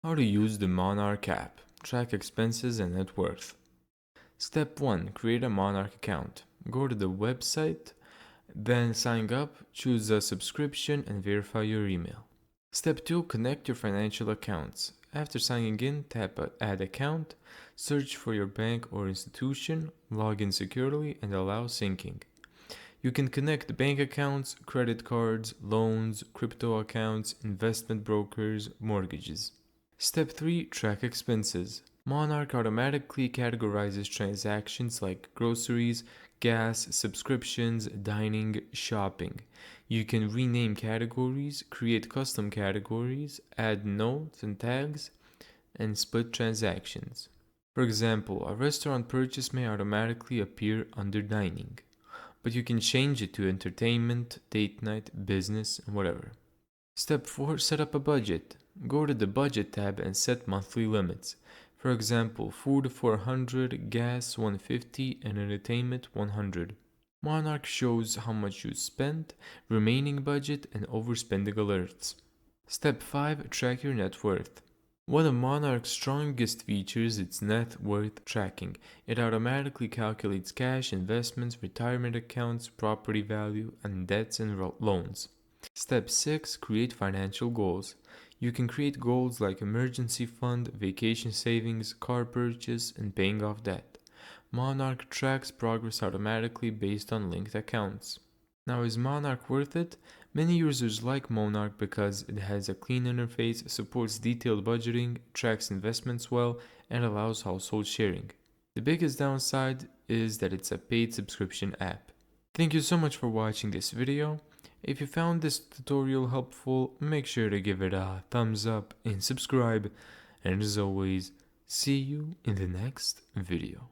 How to use the Monarch app. Track expenses and net worth. Step 1. Create a Monarch account. Go to the website, then sign up, choose a subscription, and verify your email. Step 2. Connect your financial accounts. After signing in, tap Add Account, search for your bank or institution, log in securely, and allow syncing. You can connect bank accounts, credit cards, loans, crypto accounts, investment brokers, mortgages. Step 3. Track expenses. Monarch automatically categorizes transactions like groceries, gas, subscriptions, dining, shopping. You can rename categories, create custom categories, add notes and tags, and split transactions. For example, a restaurant purchase may automatically appear under dining, but you can change it to entertainment, date night, business, and whatever. Step 4. Set up a budget. Go to the Budget tab and set monthly limits. For example, food 400, gas 150, and entertainment 100. Monarch shows how much you spent, remaining budget, and overspending alerts. Step 5. Track your net worth. One of Monarch's strongest features is its net worth tracking. It automatically calculates cash, investments, retirement accounts, property value, and debts and loans. Step 6. Create financial goals. You can create goals like emergency fund, vacation savings, car purchase, and paying off debt. Monarch tracks progress automatically based on linked accounts. Now, is Monarch worth it? Many users like Monarch because it has a clean interface, supports detailed budgeting, tracks investments well, and allows household sharing. The biggest downside is that it's a paid subscription app. Thank you so much for watching this video. If you found this tutorial helpful, make sure to give it a thumbs up and subscribe. And as always, see you in the next video.